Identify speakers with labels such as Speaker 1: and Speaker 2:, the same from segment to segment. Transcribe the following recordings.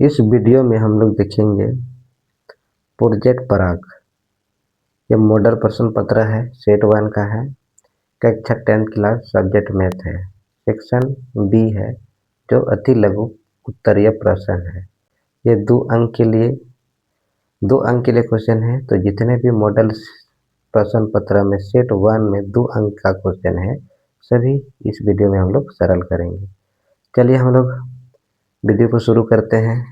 Speaker 1: इस वीडियो में हम लोग देखेंगे प्रोजेक्ट पराग। ये मॉडल प्रश्न पत्र है, सेट 1 का है, कक्षा 10th क्लास, सब्जेक्ट मैथ है, सेक्शन बी है जो अति लघु उत्तरीय प्रश्न है। ये 2 अंक के लिए क्वेश्चन है। तो जितने भी मॉडल प्रश्न पत्र में सेट 1 में 2 अंक का क्वेश्चन है, सभी इस वीडियो में हम लोग सरल करेंगे। चलिए हम लोग वीडियो को शुरू करते हैं।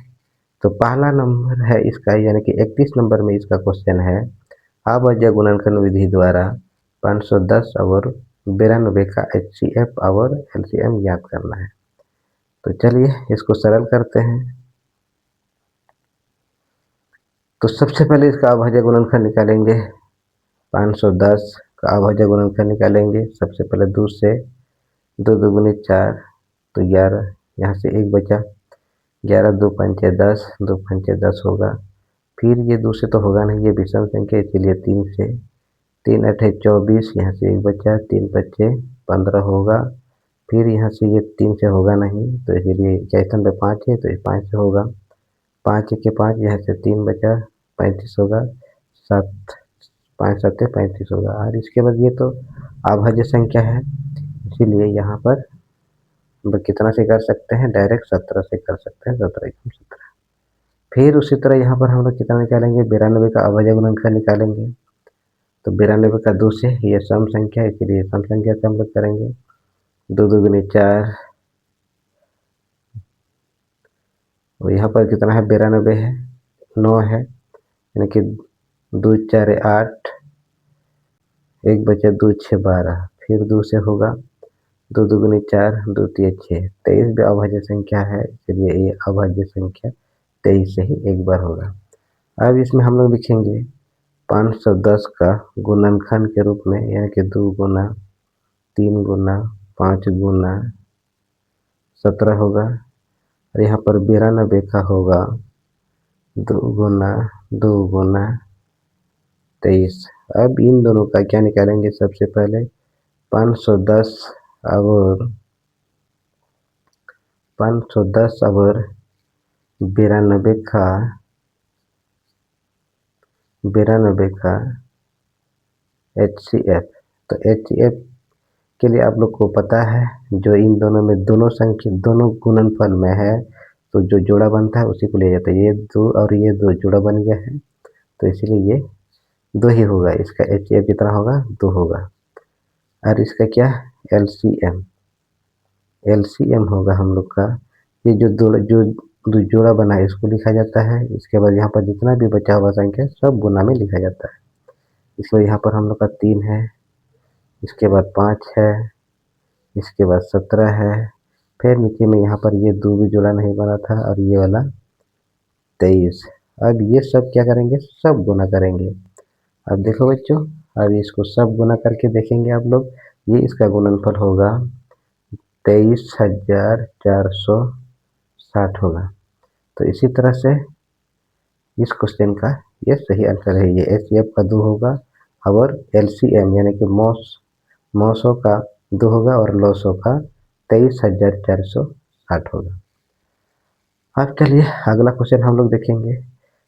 Speaker 1: तो पहला नंबर है इसका, यानी कि 31 नंबर में इसका क्वेश्चन है, अभाज्य गुणनखंड विधि द्वारा 510 और 92 का HCF और LCM ज्ञात करना है। तो चलिए इसको सरल करते हैं। तो सबसे पहले इसका अभाज्य गुणनखंड निकालेंगे। 510 का अभाज्य गुणनखंड निकालेंगे। सबसे पहले 2 से 2 दूनी 4, तो 11, यहाँ से 1 बचा, 11 2 पंचे 10, 2 पंचे 10 होगा। फिर ये 2 से तो होगा नहीं, ये विषम संख्या, इसलिए 3 से, 3 8 24, यहाँ से 1 बचा, 3 बच्चे 15 होगा। फिर यहाँ से ये 3 से होगा नहीं, तो इसलिए क्या स्थान पे 5 है, तो 5 से होगा। 5 के 5, यहाँ से 3 बचा, 35 होगा। 7 5 7 35 होगा। और इसके बाद ये तो अभाज्य संख्या है, इसीलिए यहाँ पर कितना से कर सकते हैं, डायरेक्ट 17 से कर सकते हैं, 17 एकम 17। फिर उसी तरह यहाँ पर हम लोग कितना निकालेंगे, 92 का अभाज्य गुणनखंड निकालेंगे। तो 92 का 2 से, ये सम संख्या है, इसलिए सम संख्या से हम लोग करेंगे। 2 दूनी 4, और यहाँ पर कितना है, 92 है, 9 है, यानी कि 2 4 8, 1 बचा, 2 6 12। फिर 2 से होगा, 2 दूनी 4, 2 3 6, 23 भी अभाज्य संख्या है, इसलिए ये अभाज्य संख्या 23 से ही एक बार होगा। अब इसमें हम लोग लिखेंगे 510 का गुणनखंड के रूप में, यानी कि 2 गुना 3 गुना 5 गुना 17 होगा। और यहाँ पर 92 का होगा 2 गुना 23। अब इन दोनों का क्या निकालेंगे, सबसे पहले 510 और 92 का HCF। तो HCF के लिए आप लोग को पता है, जो इन दोनों में दोनों गुणनफल में है, तो जो जोड़ा बनता है उसी को लिया जाता है। ये 2 और ये 2 जोड़ा बन गया है, तो इसीलिए ये 2 ही होगा। इसका HCF कितना होगा, 2 होगा। और इसका क्या, LCM होगा हम लोग का, ये जो जोड़ा बना है इसको लिखा जाता है। इसके बाद यहाँ पर जितना भी बचा हुआ संख्या सब गुना में लिखा जाता है। इसलिए यहाँ पर हम लोग का 3 है, इसके बाद 5 है, इसके बाद 17 है। फिर नीचे में यहाँ पर ये 2 भी जोड़ा नहीं बना था, और ये वाला 23। अब ये सब क्या करेंगे, सब गुना करेंगे। अब देखो बच्चों, अब इसको सब गुना करके देखेंगे आप लोग, ये इसका गुणनफल होगा 23,460 होगा। तो इसी तरह से इस क्वेश्चन का ये सही आंसर है। ये HCF का 2 होगा, और LCM यानी कि मौसों का 2 होगा, और लौसों का 23,460 होगा। अब चलिए अगला क्वेश्चन हम लोग देखेंगे।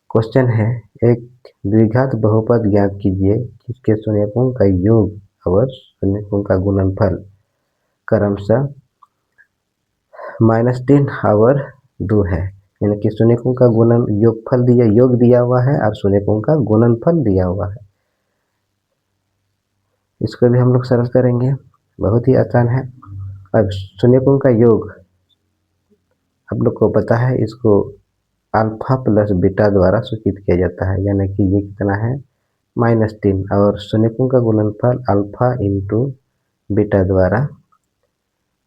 Speaker 1: क्वेश्चन है, एक द्विघात बहुपद ज्ञात कीजिए जिसके शून्यकों का योग और शून्यकों का गुणनफल क्रमशः -3 और 2 है। यानी कि शून्यकों का योग दिया हुआ है, और शून्यकों का गुणनफल दिया हुआ है। इसको भी हम लोग सरल करेंगे, बहुत ही आसान है। अब शून्यकों का योग आप लोग को पता है, इसको अल्फा प्लस बीटा द्वारा सूचित किया जाता है, यानी कि ये कितना है, -3। और शून्यकों का गुणनफल अल्फा इंटू बीटा द्वारा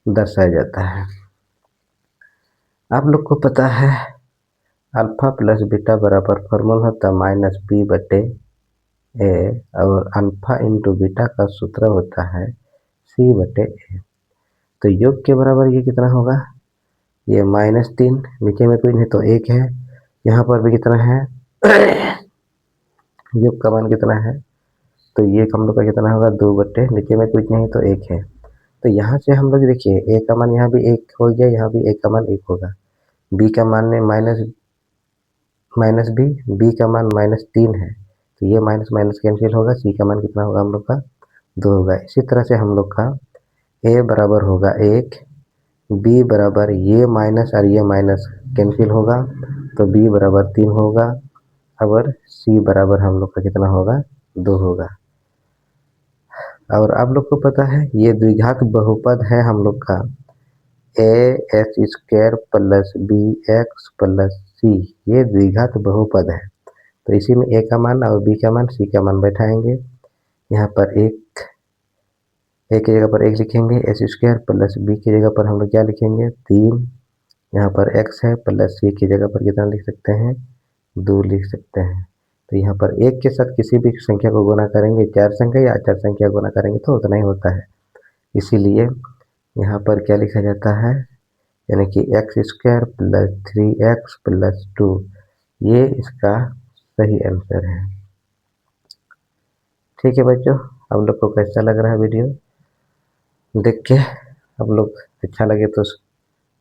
Speaker 1: दर्शाया जाता है। आप लोग को पता है अल्फा प्लस बीटा बराबर फॉर्मूला होता है -b/a, और अल्फा इंटू बीटा का सूत्र होता है c/a। तो योग के बराबर ये कितना होगा, ये -3, नीचे में कोई नहीं तो 1 है, यहाँ पर भी कितना है, योग का मान कितना है, तो ये हम लोग का कितना होगा, 2/, नीचे में कुछ नहीं तो 1 है। तो यहाँ से हम लोग देखिए, a का मान यहाँ भी 1 हो गया, यहाँ भी a का मान 1 होगा। b का मान में माइनस बी का मान -3 है, तो ये माइनस माइनस कैंसिल होगा, सी का मान कितना होगा हम लोग का 2 होगा। इसी तरह से हम लोग का ए बराबर होगा 1, बी बराबर ये माइनस और ये माइनस कैंसिल होगा, तो बी बराबर 3 होगा, और सी बराबर हम लोग का कितना होगा 2 होगा। और आप लोग को पता है ये द्विघात बहुपद है हम लोग का A X square plus B X plus C, ये द्विघात बहुपद है। तो इसी में ए का मान और बी का मान सी का मान बैठाएंगे। यहाँ पर एक ए की जगह पर 1 लिखेंगे, एक्स स्क्वायर प्लस बी की जगह पर हम लोग क्या लिखेंगे 3, यहाँ पर एक्स है, प्लस सी की जगह पर कितना लिख सकते हैं 2 लिख सकते हैं। तो यहाँ पर 1 के साथ किसी भी संख्या को गुना करेंगे, 4 संख्या या 4 संख्या गुना करेंगे तो उतना ही होता है। इसीलिए यहाँ पर क्या लिखा जाता है, यानी कि x square plus 3x plus 2, ये इसका सही आंसर है। ठीक है बच्चों, आप लोग को कैसा लग रहा है वीडियो देख के? आप लोग अच्छा लगे तो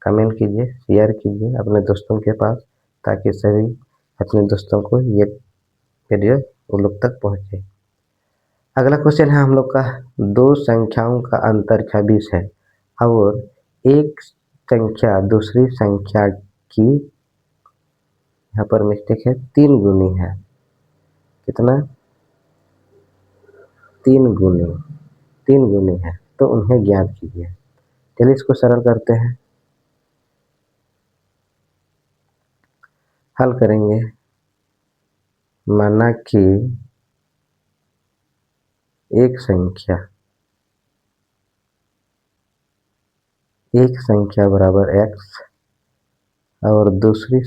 Speaker 1: कमेंट कीजिए, शेयर कीजिए अपने दोस्तों के पास, ताकि सभी अपने दोस्तों को ये वीडियो उन लोग तक पहुँचे। अगला क्वेश्चन है हम लोग का, दो संख्याओं का अंतर 26 है और एक संख्या दूसरी संख्या की, यहाँ पर मिस्टेक है, 3 गुनी है। कितना 3 गुनी है, तो उन्हें ज्ञात कीजिए। चलिए इसको सरल करते हैं, हल करेंगे। माना कि एक संख्या बराबर x और दूसरी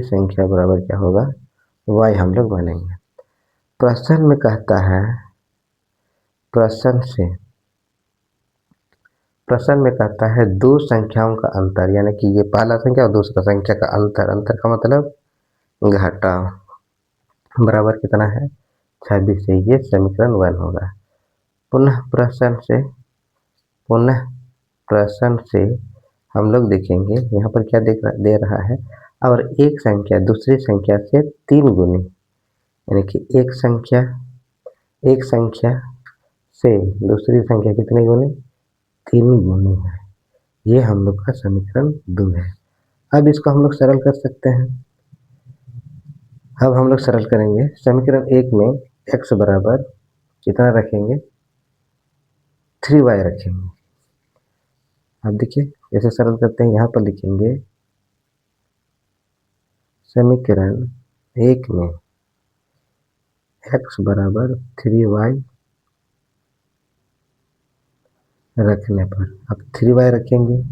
Speaker 1: संख्या बराबर क्या होगा y हम लोग मानेंगे। प्रश्न में कहता है, प्रश्न में कहता है दो संख्याओं का अंतर, यानी कि ये पहला संख्या और दूसरा संख्या का अंतर का मतलब घटाव, बराबर कितना है 26 से, ये समीकरण 1 होगा। पुनः प्रश्न से हम लोग देखेंगे, यहाँ पर क्या दे रहा है, और एक संख्या दूसरी संख्या से 3 गुनी, यानी कि एक संख्या से दूसरी संख्या कितनी गुनी 3 गुनी है, ये हम लोग का समीकरण 2 है। अब इसको हम लोग सरल कर सकते हैं। अब हम लोग सरल करेंगे, समीकरण 1 में x बराबर कितना रखेंगे 3y रखेंगे। अब देखिए कैसे सरल करते हैं, यहाँ पर लिखेंगे समीकरण 1 में x बराबर 3y रखने पर, अब 3y रखेंगे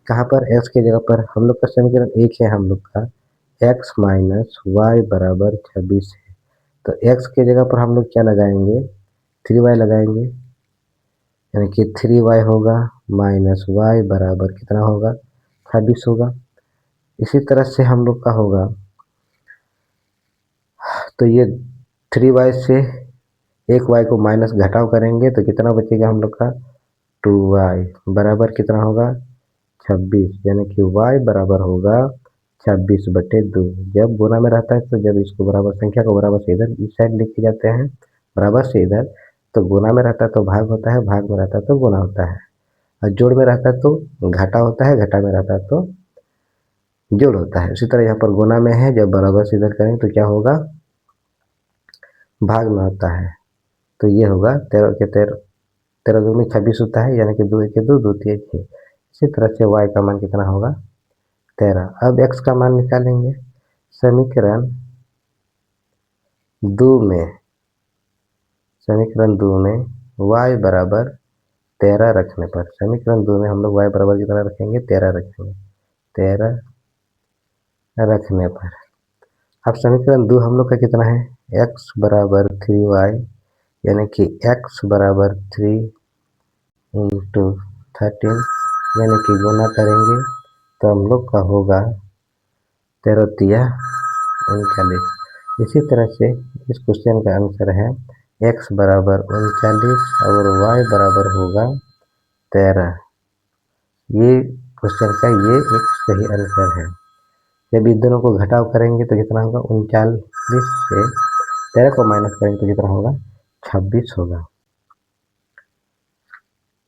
Speaker 1: कहाँ पर, x की जगह पर। हम लोग का समीकरण 1 है हम लोग का x माइनस वाई बराबर 26 है, तो x की जगह पर हम लोग क्या लगाएंगे 3y लगाएंगे, यानी कि 3y होगा माइनस वाई बराबर कितना होगा 26 होगा। इसी तरह से हम लोग का होगा, तो ये 3y से एक y को माइनस घटाव करेंगे तो कितना बचेगा हम लोग का 2y बराबर कितना होगा 26, यानी कि y बराबर होगा 26/2। जब गुना में रहता है तो जब इसको बराबर संख्या को बराबर से इधर इस साइड लेके जाते हैं, बराबर से इधर, तो गुना में रहता है तो भाग होता है, भाग में रहता है तो गुना होता है, और जोड़ में रहता है तो घटा होता है, घटा में रहता है तो जोड़ होता है। उसी तरह यहाँ पर गुना में है, जब बराबर से इधर करें तो क्या होगा भाग में होता है, तो ये होगा 13 के 13, 13 दूनी 26 होता है, यानी कि 2 के 2, 2 3 6। इसी तरह से y का मान कितना होगा 13। अब x का मान निकालेंगे, समीकरण 2 में y बराबर 13 रखने पर, समीकरण 2 में हम लोग y बराबर कितना रखेंगे 13 रखेंगे, 13 रखने पर। अब समीकरण 2 हम लोग का कितना है, x बराबर 3y, यानी कि x बराबर 3 इंटू 13, यानी कि गुना करेंगे तो हम लोग का होगा 13 तिया 39। इसी तरह से इस क्वेश्चन का आंसर है x बराबर 39 और y बराबर होगा 13। ये क्वेश्चन का ये एक सही आंसर है। जब इन दोनों को घटाव करेंगे तो कितना होगा, 39 से 13 को माइनस करेंगे तो कितना होगा, 26 होगा।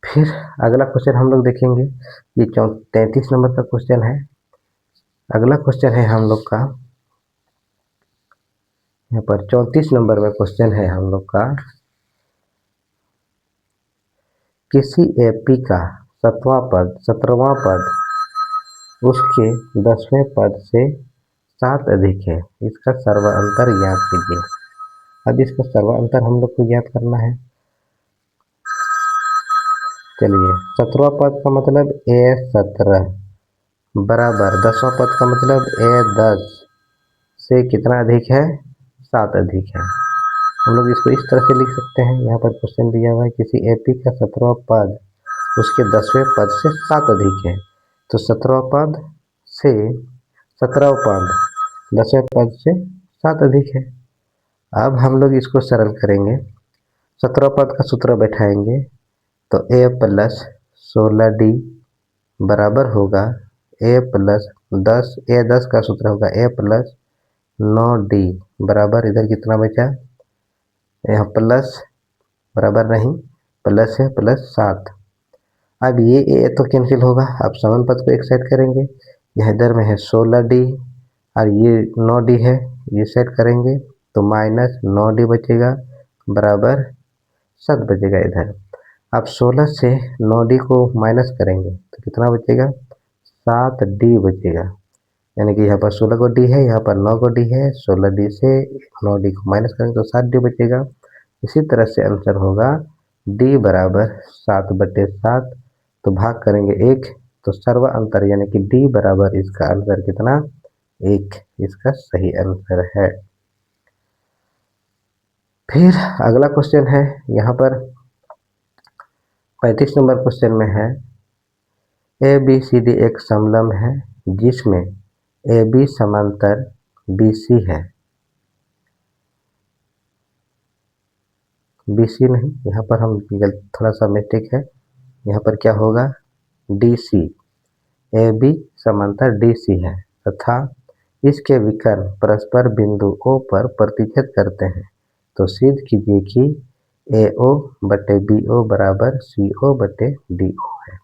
Speaker 1: फिर अगला क्वेश्चन हम लोग देखेंगे, ये 33 नंबर का क्वेश्चन है। अगला क्वेश्चन है हम लोग का, यहाँ पर 34 नंबर में क्वेश्चन है हम लोग का, किसी एपी का 17वां पद उसके 10वें पद से 7 अधिक है, इसका सर्वांतर ज्ञात कीजिए। अब इसका सर्वांतर हम लोग को ज्ञात करना है। चलिए, 17वां पद का मतलब A17 बराबर 10वां पद का मतलब A10 से कितना अधिक है, 7 अधिक है। हम लोग इसको इस तरह से लिख सकते हैं, यहाँ पर क्वेश्चन दिया हुआ है किसी एपी का 17वां पद उसके 10वें पद से 7 अधिक है, तो 17वां पद से 17वां पद 10वें पद से 7 अधिक है। अब हम लोग इसको सरल करेंगे, 17वां पद का सूत्र बैठाएंगे तो A प्लस 16D बराबर होगा A प्लस 10, A10 का सूत्र होगा A प्लस 9D बराबर, इधर कितना बचा, यहाँ प्लस बराबर नहीं, प्लस है प्लस 7। अब ये तो कैंसिल होगा, अब समान पद को एक साइड करेंगे, यह इधर में है 16D और ये 9D है, ये सेट करेंगे तो माइनस 9D बचेगा बराबर 7 बचेगा इधर। अब 16 से 9D को माइनस करेंगे तो कितना बचेगा, 7D बचेगा, यानी कि यहाँ पर 16 को D है, यहाँ पर 9 को D है, 16D से 9D को माइनस करेंगे तो 7D बचेगा। इसी तरह से आंसर होगा D बराबर 7/7, तो भाग करेंगे 1 तो सर्व अंतर यानी कि D बराबर इसका आंसर कितना, 1, इसका सही आंसर है। फिर अगला क्वेश्चन है यहाँ पर 35 नंबर क्वेश्चन में है, ABCD एक समलंब है जिसमें AB समांतर BC है, BC नहीं, यहाँ पर हम थोड़ा सा मिस्टेक है, यहाँ पर क्या होगा DC, AB समांतर DC है तथा इसके विकर्ण परस्पर बिंदु O पर प्रतिच्छेद करते हैं, तो सिद्ध कीजिए कि AO/BO बराबर CO/DO है।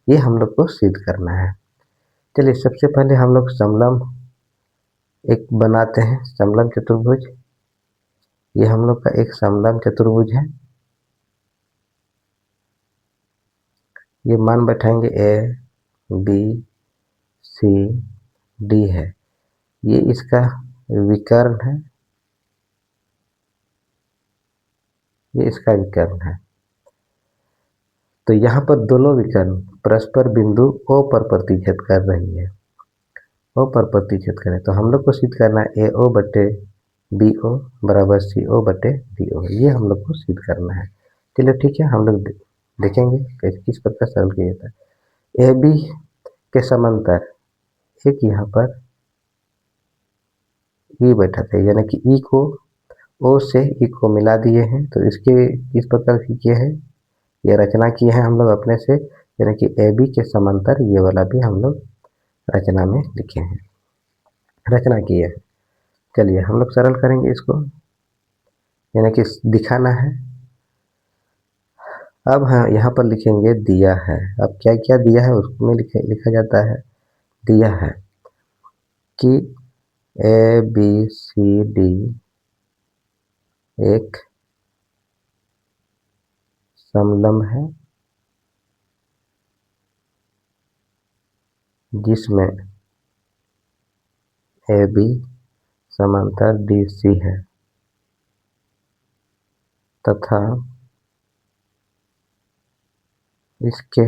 Speaker 1: ये हम लोग को सिद्ध करना है। चलिए, सबसे पहले हम लोग समलंब एक बनाते हैं, समलंब चतुर्भुज। ये हम लोग का एक समलंब चतुर्भुज है, ये मान बैठाएंगे ABCD है, ये इसका विकर्ण है, ये इसका विकर्ण है। तो यहाँ पर दोनों विकर्ण परस्पर बिंदु O पर प्रतिच्छेद कर रही है, O पर प्रतिच्छेद करें तो हम लोग को सिद्ध करना है AO/BO बराबर CO/DO, ये हम लोग को सिद्ध करना है। चलिए ठीक है, हम लोग देखेंगे कैसे किस प्रकार सरल किया जाता है। AB के समांतर एक यहाँ पर E बैठा था, यानी कि E को O से E को मिला दिए हैं, तो इसके किस प्रकार की किए हैं, ये रचना की है हम लोग अपने से, यानी कि AB के समांतर ये वाला भी हम लोग रचना में लिखे हैं, रचना की है। चलिए हम लोग सरल करेंगे इसको, यानी कि दिखाना है। अब हाँ, यहाँ पर लिखेंगे दिया है, अब क्या क्या दिया है उसमें लिखा जाता है, दिया है कि ABCD एक समलंब है जिसमें AB समांतर DC है तथा इसके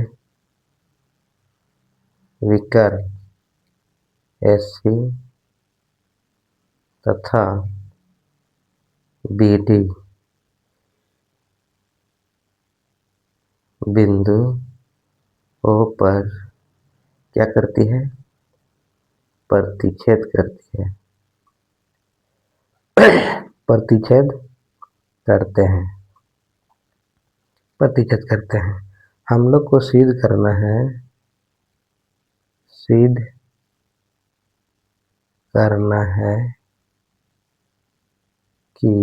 Speaker 1: विकर्ण AC तथा BD बिंदु O पर क्या करती है, प्रतिच्छेद करती है, प्रतिच्छेद करते हैं, प्रतिच्छेद करते हैं। हम लोग को सिद्ध करना है सिद्ध करना है कि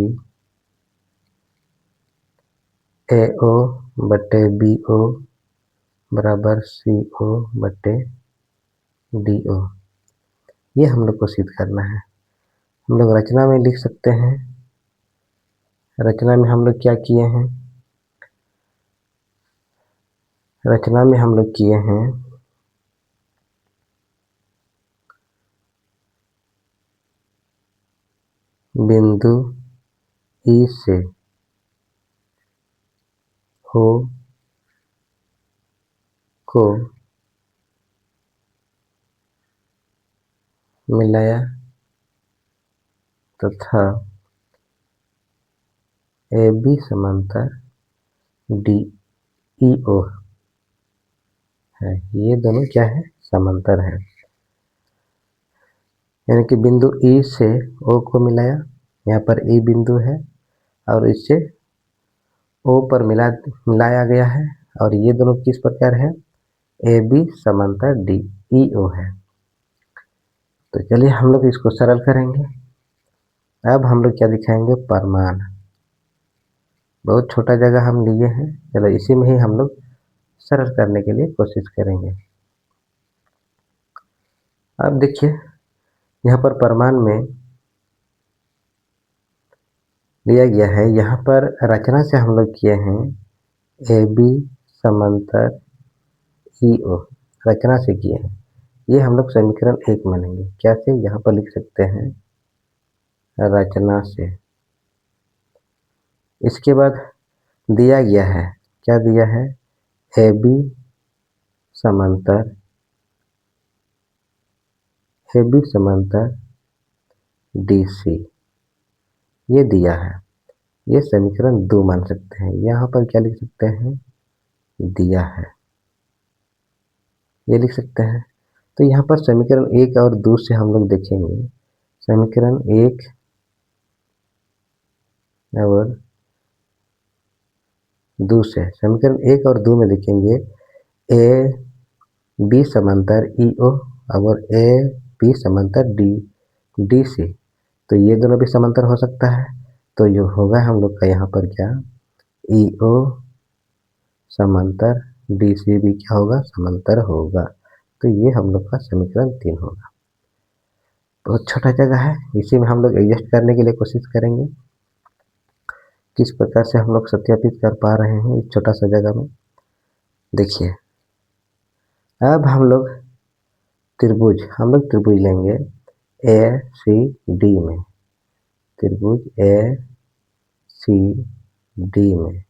Speaker 1: AO बटे BO बराबर CO बटे DO। ये हम लोग को सिद्ध करना है। हम लोग रचना में लिख सकते हैं। रचना में हम लोग क्या किए हैं? रचना में हम लोग किए हैं बिंदु E से O को मिलाया तथा AB समांतर DEO है। ये दोनों क्या है? समांतर है। यानी कि बिंदु E से O को मिलाया, यहाँ पर E बिंदु है और इससे O पर मिलाया गया है और ये दोनों किस प्रकार है? AB समांतर DEO है। तो चलिए हम लोग इसको सरल करेंगे। अब हम लोग क्या दिखाएंगे? परमाण। बहुत छोटा जगह हम लिए हैं, चलो इसी में ही हम लोग सरल करने के लिए कोशिश करेंगे। अब देखिए यहाँ पर परमाण में दिया गया है, यहाँ पर रचना से हम लोग किए हैं AB समांतर EO, रचना से किए हैं। ये हम लोग समीकरण 1 मानेंगे। क्या से? यहाँ पर लिख सकते हैं रचना से। इसके बाद दिया गया है, क्या दिया है? AB समांतर DC, ये दिया है। ये समीकरण 2 मान सकते हैं। यहाँ पर क्या लिख सकते हैं? दिया है, ये लिख सकते हैं। तो यहाँ पर समीकरण 1 और 2 से हम लोग देखेंगे। समीकरण 1 और 2 से, समीकरण 1 और 2 में देखेंगे AB समांतर EO और AB समांतर DC। तो ये दोनों भी समांतर हो सकता है। तो जो होगा हम लोग का यहाँ पर क्या? EO समांतर DC भी क्या होगा? समांतर होगा। तो ये हम लोग का समीकरण 3 होगा। बहुत छोटा जगह है, इसी में हम लोग एडजस्ट करने के लिए कोशिश करेंगे। किस प्रकार से हम लोग सत्यापित कर पा रहे हैं इस छोटा सा जगह में, देखिए। अब हम लोग त्रिभुज लेंगे ACD में, त्रिभुज ACD में,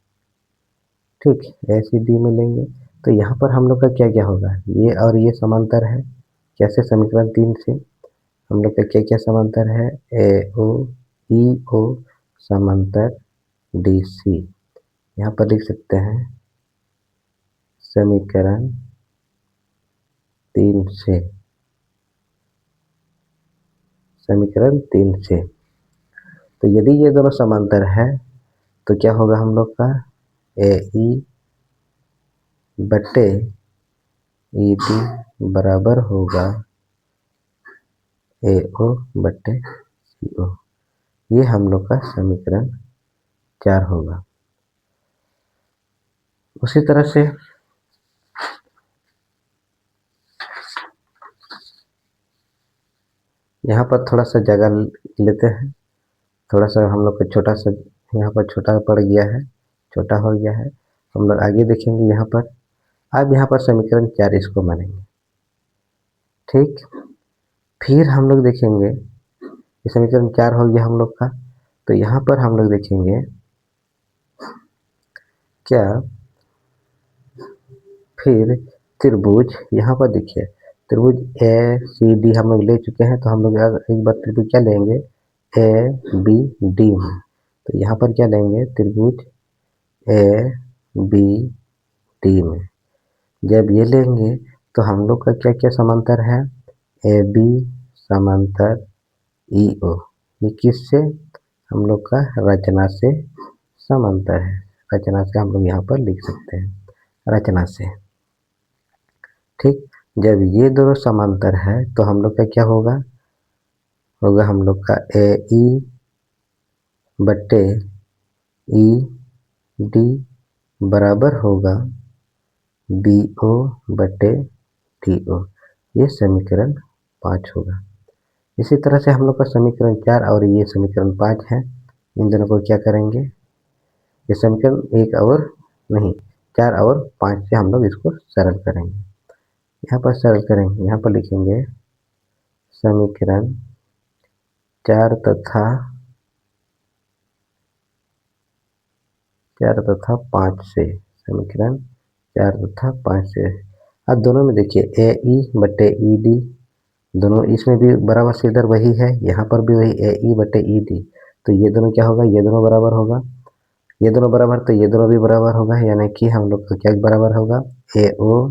Speaker 1: ठीक। ACD में लेंगे तो यहाँ पर हम लोग का क्या क्या होगा? ये और ये समांतर है। कैसे? समीकरण 3 से हम लोग का क्या क्या समांतर है? AO EO समांतर DC। यहाँ पर लिख सकते हैं समीकरण 3 से, समीकरण 3 से। तो यदि ये दोनों समांतर है तो क्या होगा हम लोग का? AE बटे ED बराबर होगा AO बटे CO। ये हम लोग का समीकरण 4 होगा। उसी तरह से यहाँ पर थोड़ा सा जगह लेते हैं। थोड़ा सा हम लोग को छोटा सा यहाँ पर छोटा पड़ गया है, छोटा हो गया है। हम लोग आगे देखेंगे यहाँ पर। अब यहाँ पर समीकरण 4 इसको मानेंगे, ठीक। फिर हम लोग देखेंगे, ये समीकरण 4 हो गया हम लोग का। तो यहाँ पर हम लोग देखेंगे क्या? फिर त्रिभुज, यहाँ पर देखिए त्रिभुज ACD हम लोग ले चुके हैं। तो हम लोग एक बार त्रिभुज क्या लेंगे? ABD में। तो यहाँ पर क्या लेंगे? त्रिभुज ABD में। जब ये लेंगे तो हम लोग का क्या क्या समांतर है? AB समांतर EO। ये किससे? हम लोग का रचना से समांतर है। रचना से हम लोग यहाँ पर लिख सकते हैं, रचना से, ठीक। जब ये दोनों समांतर है तो हम लोग का क्या होगा, हम लोग का ए ई बट्टे ई डी बराबर होगा बी ओ बटे टी ओ। ये समीकरण 5 होगा। इसी तरह से हम लोग का समीकरण 4 और ये समीकरण 5 है, इन दोनों को क्या करेंगे, ये समीकरण 1 और नहीं 4 और 5 से हम लोग इसको सरल करेंगे। यहाँ पर सरल करेंगे, यहाँ पर लिखेंगे समीकरण 4 तथा 5 से, समीकरण 4 तथा 5 से। अब दोनों में देखिए ए ई बटे ई डी, दोनों इसमें भी बराबर से इधर वही है, यहाँ पर भी वही ए ई बटे ई डी, तो ये दोनों क्या होगा, ये दोनों बराबर होगा, ये दोनों बराबर तो ये दोनों भी बराबर होगा, यानी कि हम लोग का क्या बराबर होगा, ए ओ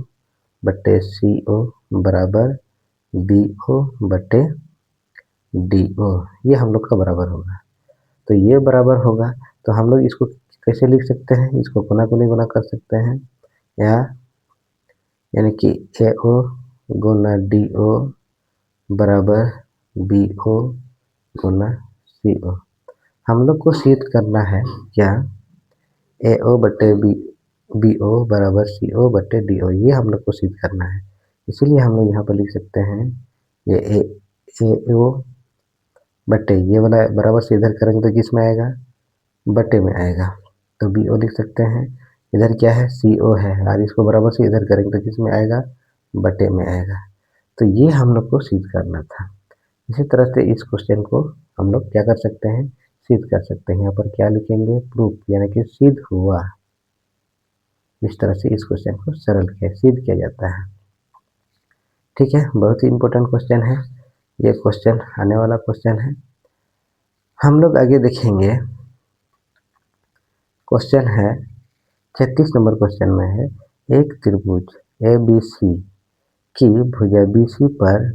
Speaker 1: बटे सी ओ बराबर बी ओ बटे डी ओ, ये हम लोग का बराबर होगा। तो ये बराबर होगा, तो हम लोग इसको कैसे लिख सकते हैं, इसको गुना गुनी गुना कर सकते हैं, या यानी कि ए ओ गुना डी ओ बराबर बी ओ गुना सी ओ। हम लोग को सिद्ध करना है क्या, ए ओ बटे बी ओ बराबर सी ओ बटे डी ओ, ये हम लोग को सिद्ध करना है। इसीलिए हम लोग यहाँ पर लिख सकते हैं ये ए ओ बटे, ये वाला बराबर से इधर करेंगे तो किस में आएगा, बटे में आएगा, तो बी ओ लिख सकते हैं। इधर क्या है, सी ओ है, और इसको बराबर से इधर करेंगे तो किस में आएगा, बटे में आएगा। तो ये हम लोग को सिद्ध करना था। इसी तरह से इस क्वेश्चन को हम लोग क्या कर सकते हैं, सिद्ध कर सकते हैं। यहाँ पर क्या लिखेंगे, प्रूफ, यानी कि सिद्ध हुआ। इस तरह से इस क्वेश्चन को सरल किया, सिद्ध किया जाता है। ठीक है, बहुत ही इंपॉर्टेंट क्वेश्चन है ये, क्वेश्चन आने वाला क्वेश्चन है। हम लोग आगे देखेंगे, क्वेश्चन है 36 नंबर क्वेश्चन में है, एक त्रिभुज ए बी सी की भुजा बी सी पर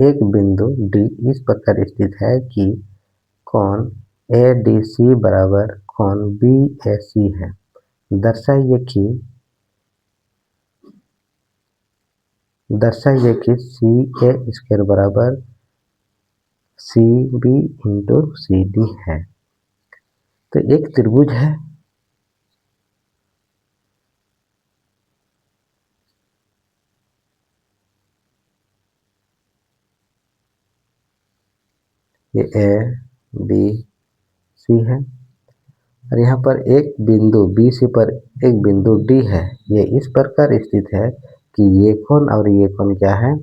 Speaker 1: एक बिंदु डी इस प्रकार स्थित है कि कोण ए डी सी बराबर कोण बी ए सी है। दर्शाइए कि सी ए स्क्वायर बराबर C B into C D है। तो एक त्रिभुज है, ये ए बी सी है, और यहाँ पर एक बिंदु बी सी पर एक बिंदु डी है, ये इस प्रकार स्थित है कि ये कोण और ये कोण क्या है,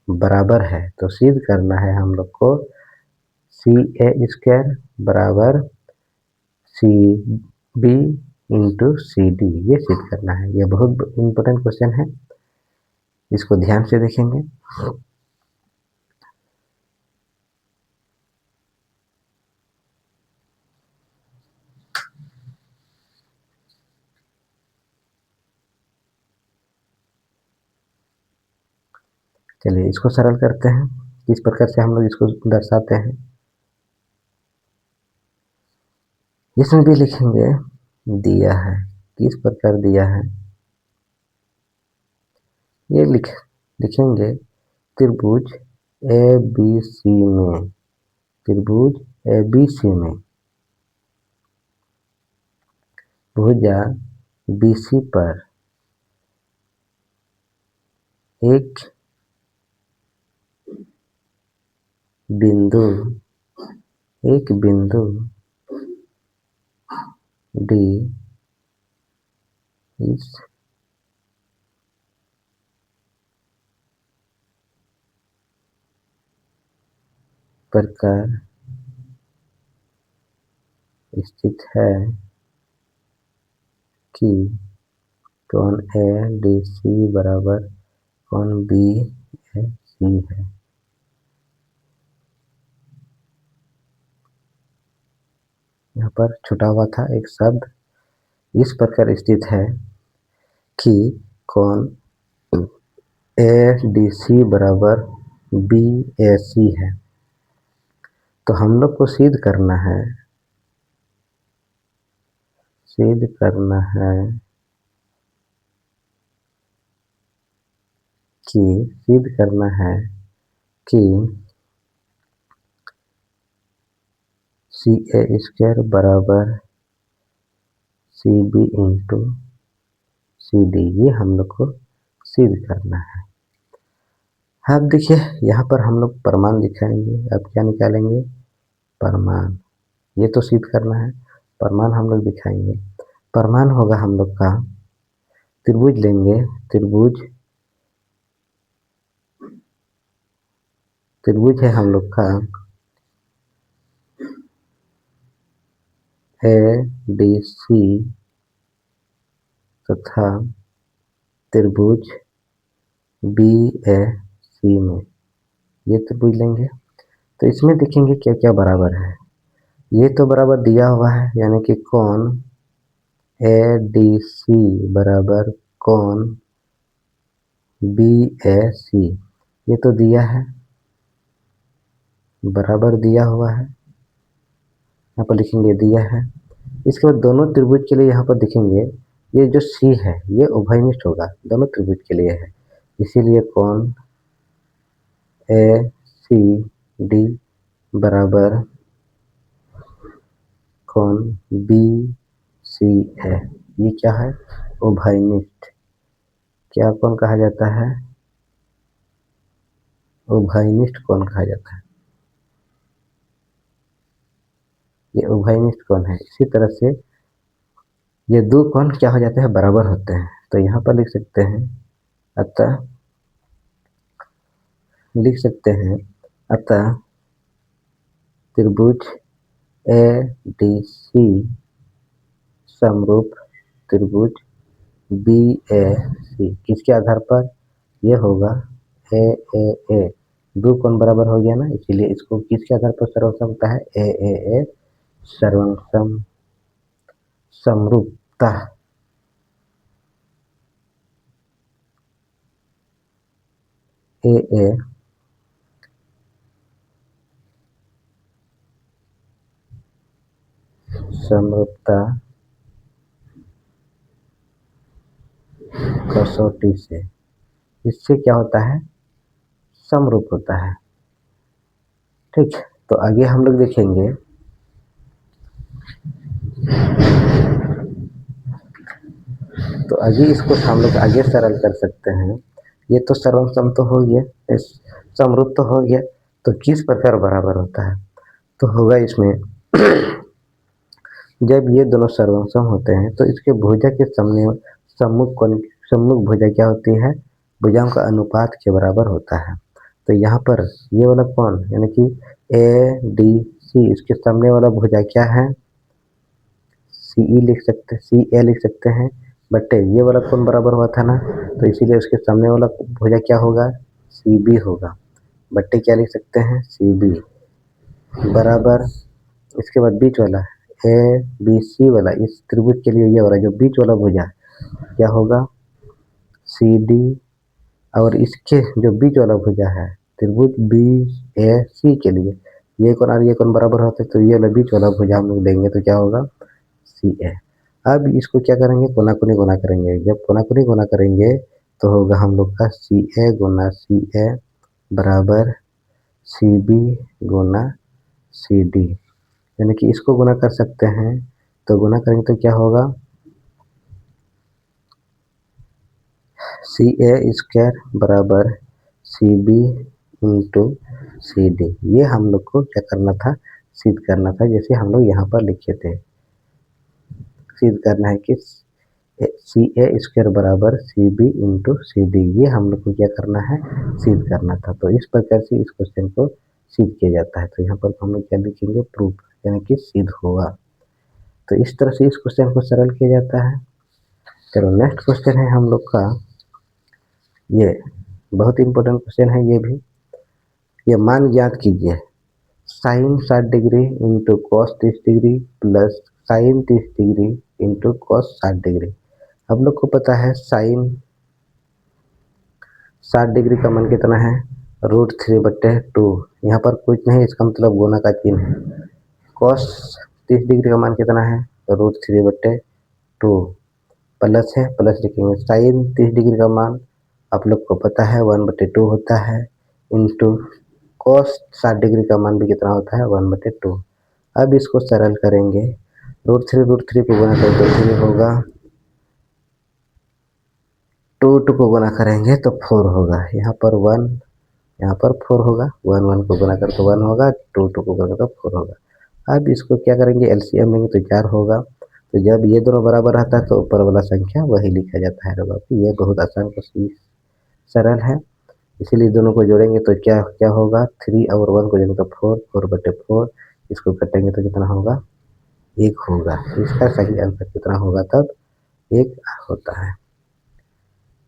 Speaker 1: बराबर है। तो सिद्ध करना है हम लोग को सी ए स्क्वायर बराबर C B into C D, ये सिद्ध करना है। ये बहुत इंपॉर्टेंट क्वेश्चन है, इसको ध्यान से देखेंगे। चलिए इसको सरल करते हैं, किस प्रकार से हम लोग इसको दर्शाते हैं। इसमें भी लिखेंगे, दिया है, किस प्रकार दिया है, ये लिखेंगे त्रिभुज ए बी सी में, त्रिभुज ए बी सी में भुजा बी सी पर एक बिंदु डी इस प्रकार स्थित है कि कोण ए डी सी बराबर कोण बी ए सी है। यहाँ पर छुटा हुआ था एक शब्द, इस प्रकार स्थित है कि कोण ए डी सी बराबर बी ए सी है। तो हम लोग को सिद्ध करना है कि सिद्ध करना है कि CA² बराबर CB इंटू CD, ये हम लोग को सिद्ध करना है। अब देखिए यहाँ पर हम लोग प्रमाण दिखाएंगे। अब क्या निकालेंगे? प्रमाण। ये तो सिद्ध करना है, प्रमाण हम लोग दिखाएंगे। प्रमाण होगा हम लोग का, त्रिभुज लेंगे, त्रिभुज है हम लोग का ADC तथा त्रिभुज BAC में, ये त्रिभुज लेंगे तो इसमें देखेंगे क्या क्या बराबर है। ये तो बराबर दिया हुआ है, यानी कि कोण ADC बराबर कोण BAC, ये तो दिया है, बराबर दिया हुआ है, यहाँ पर लिखेंगे दिया है। इसके बाद दोनों त्रिभुज के लिए यहाँ पर देखेंगे, ये जो C है ये उभयनिष्ठ होगा, दोनों त्रिभुज के लिए है, इसीलिए कोण ACD बराबर कोण BCA, ये क्या है? उभयनिष्ठ। क्या कोण कहा जाता है? उभयनिष्ठ कोण कहा जाता है। ये उभयनिष्ठ कोण है। इसी तरह से ये दो कोण क्या हो जाते हैं? बराबर होते हैं। तो यहाँ पर लिख सकते हैं अतः त्रिभुज ADC समरूप त्रिभुज BAC किसके आधार पर? ये होगा AAA, दो कोण बराबर हो गया ना, इसीलिए इसको किसके आधार पर सर्वसमता है? AAA सर्वसम समरूपता। AA समरूपता कसौटी से, इससे क्या होता है? समरूप होता है। ठीक, तो आगे हम लोग देखेंगे, तो आगे इसको हम लोग आगे सरल कर सकते हैं। ये तो सर्वसम तो हो गया, समरूप तो हो गया, तो किस प्रकार बराबर होता है? तो होगा इसमें जब ये दोनों सर्वसम होते हैं तो इसके भुजा के सम्मुख भुजा क्या होती है? भुजाओं का अनुपात के बराबर होता है। तो यहाँ पर ये वाला कोण यानी कि ADC, इसके सामने वाला भुजा क्या है? CA लिख सकते हैं, बटे ये वाला कोण बराबर हुआ था ना, तो इसीलिए उसके सामने वाला भुजा क्या होगा? CB होगा, बट्टे क्या लिख सकते हैं? CB बराबर, इसके बाद बीच वाला ABC वाला, इस त्रिभुज के लिए ये वाला जो बीच वाला भुजा क्या होगा? CD, और इसके जो बीच वाला भुजा है त्रिभुज BAC के लिए ये कोण और ये कोण बराबर होते, तो ये वाला बीच वाला भुजा हम लोग लेंगे तो क्या होगा? CA। अब इसको क्या करेंगे? कोनाकुनी गुना करेंगे। जब कोनाकुनी गुना करेंगे तो होगा हम लोग का CA गुना CA बराबर CB गुना CD, यानी कि इसको गुना कर सकते हैं, तो गुना करेंगे तो क्या होगा? CA² बराबर CB इंटू CD। ये हम लोग को क्या करना था? सिद्ध करना था, जैसे हम लोग यहाँ पर लिखे थे। सिद्ध करना है कि CA² बराबर CB इंटू CD, ये हम लोग को क्या करना है? सिद्ध करना था। तो इस प्रकार से इस क्वेश्चन को सिद्ध किया जाता है। तो यहाँ पर हम लोग क्या लिखेंगे? प्रूफ, यानी कि सिद्ध हुआ। तो इस तरह से इस क्वेश्चन को सरल किया जाता है। चलो नेक्स्ट क्वेश्चन है हम लोग का, ये बहुत इंपॉर्टेंट क्वेश्चन है ये भी। ये मान ज्ञात कीजिए, sine 60 degree into cos 30 degree plus sine 30 degree into cos 60 degree. हम लोग को पता है साइन 60 डिग्री का मान कितना है? √3/2। यहाँ पर कुछ नहीं, इसका मतलब गुना का चिन्ह है। कॉस 30 डिग्री का मान कितना है? √3/2 प्लस है, प्लस लिखेंगे। साइन 30 डिग्री का मान आप लोग को पता है 1/2 होता है, इंटू cos 60 डिग्री का मान भी कितना होता है 1/2। अब इसको सरल करेंगे, √3 को गुना करें तो 3 होगा, 2 को गुना करेंगे तो 4 होगा, यहाँ पर 1, यहाँ पर 4 होगा, 1 को गुना कर तो 1 होगा, 2 को गुना तो 4 होगा। अब इसको क्या करेंगे, एलसीएम लेंगे तो 4 होगा। तो जब ये दोनों बराबर रहता है तो ऊपर वाला संख्या वही लिखा जाता है बाबू। ये बहुत आसान क्वेश्चन, सरल है, इसीलिए दोनों को जोड़ेंगे तो क्या क्या होगा, 3 और 1 को जोड़ेंगे तो 4, 4/4, इसको कटेंगे तो कितना होगा, 1 होगा। इसका सही आंसर कितना होगा तब, 1 होता है।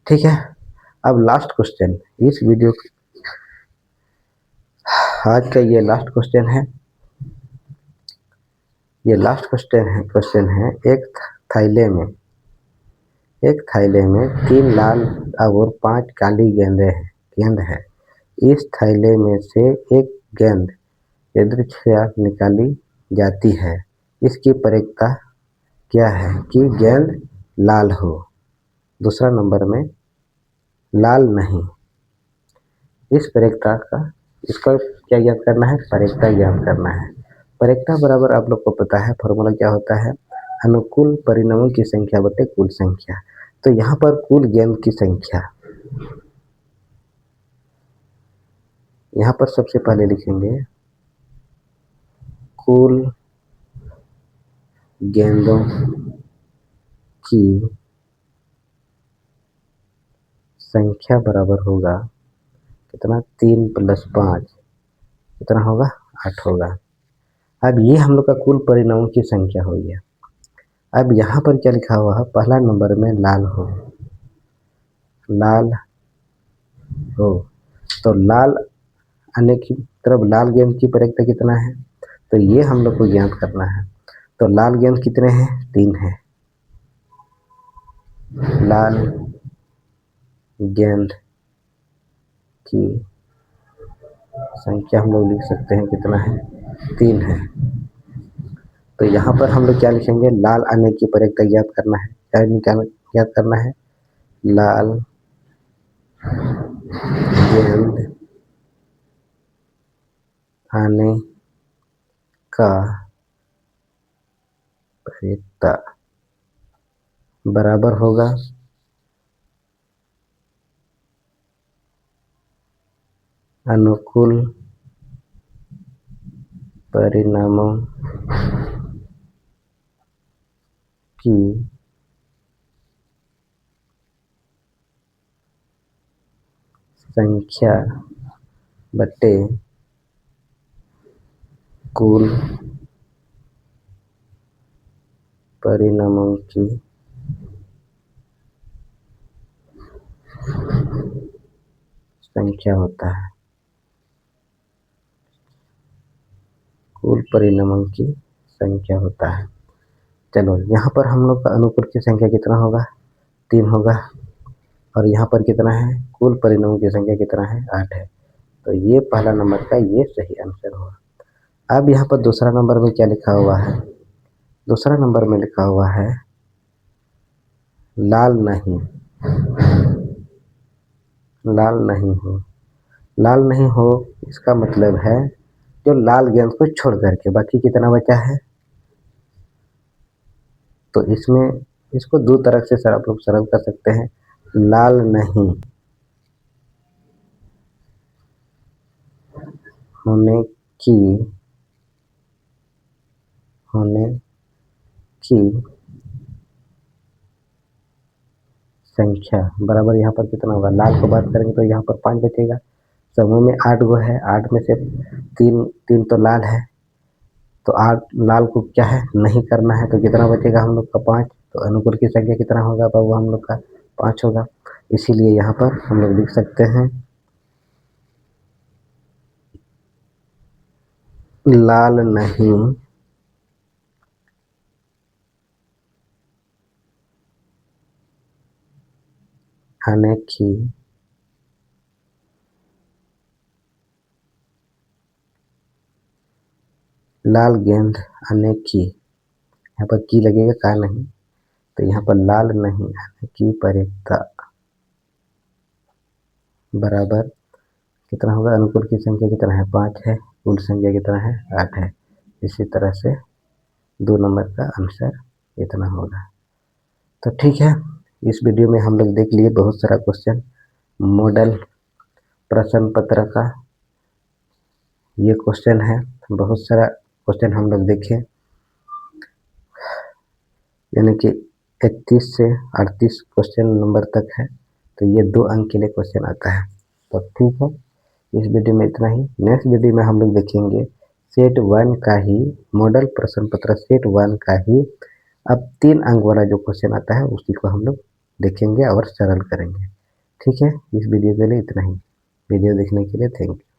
Speaker 1: ठीक है, अब लास्ट क्वेश्चन इस वीडियो, आज का ये लास्ट क्वेश्चन है। ये लास्ट क्वेश्चन है एक थैले में 3 लाल और 5 काली गेंद है। इस थैले में से एक गेंद यदृच्छया निकाली जाती है। इसकी प्रक्रिया क्या है कि गेंद लाल हो। दूसरा नंबर में लाल नहीं। इस प्रक्रिया का, इसका क्या ज्ञात करना है, प्रक्रिया ज्ञात करना है। प्रक्रिया बराबर आप लोग को पता है फॉर्मूला क्या होता है, अनुकूल परिणामों की संख्या बटे कुल संख्या। तो यहाँ पर कुल गेंद की संख्या, यहाँ पर सबसे पहले लिखेंगे कुल गेंदों की संख्या बराबर होगा कितना, 3 + 5 कितना होगा, 8 होगा। अब ये हम लोग का कुल परिणामों की संख्या हो गया। अब यहाँ पर क्या लिखा हुआ है, पहला नंबर में लाल हो तो लाल आने की तरफ लाल गेंद की प्रक्रिया कितना है, तो ये हम लोग को ज्ञात करना है। तो लाल गेंद कितने हैं, 3 है। लाल गेंद की संख्या हम लोग लिख सकते हैं कितना है, 3 है। तो यहाँ पर हम लोग क्या लिखेंगे, लाल आने की प्रक्रिया ज्ञात करना है। क्या ज्ञात करना है, लाल गेंद आने का प्रक्रिया बराबर होगा अनुकूल परिणामों की संख्या बटे कुल परिणामों की संख्या होता है। कुल परिणामों की संख्या होता है। चलो यहाँ पर हम लोग का अनुकूल की संख्या कितना होगा, 3 होगा, और यहाँ पर कितना है, कुल परिणामों की संख्या कितना है, 8 है। तो ये पहला नंबर का ये सही आंसर होगा। अब यहाँ पर दूसरा नंबर में क्या लिखा हुआ है, दूसरा नंबर में लिखा हुआ है लाल नहीं हो। इसका मतलब है जो लाल गेंद को छोड़ करके बाकी कितना बचा है। तो इसमें इसको 2 तरह से आप लोग सरल कर सकते हैं, लाल नहीं होने की संख्या बराबर, यहाँ पर कितना होगा, लाल को बात करेंगे तो यहाँ पर 5 बचेगा। समूह में 8 गो है, 8 में से 3 तो लाल है, तो 8 लाल को क्या है, नहीं करना है, तो कितना बचेगा हम लोग का, 5। तो अनुकूल की संख्या कितना होगा बाबू हम लोग का, 5 होगा। इसीलिए यहाँ पर हम लोग लिख सकते हैं लाल नहीं आने की लाल गेंद आने की, यहाँ पर की लगेगा का नहीं, तो यहाँ पर लाल नहीं आने की प्रक्रिया बराबर कितना होगा, अनुकूल की संख्या कितना है 5 है, कुल संख्या कितना है 8 है। इसी तरह से 2 नंबर का आंसर इतना होगा। तो ठीक है, इस वीडियो में हम लोग देख लिए बहुत सारा क्वेश्चन मॉडल प्रश्न पत्र का, ये क्वेश्चन है, बहुत सारा क्वेश्चन हम लोग देखे, यानी कि 31 से 38 क्वेश्चन नंबर तक है। तो ये 2 अंक के लिए क्वेश्चन आता है। तो ठीक है, इस वीडियो में इतना ही। नेक्स्ट वीडियो में हम लोग देखेंगे सेट 1 का ही मॉडल प्रश्न पत्र सेट 1 का ही अब 3 अंक वाला जो क्वेश्चन आता है उसी को हम लोग देखेंगे और सरल करेंगे। ठीक है, इस वीडियो के लिए इतना ही। वीडियो देखने के लिए थैंक यू।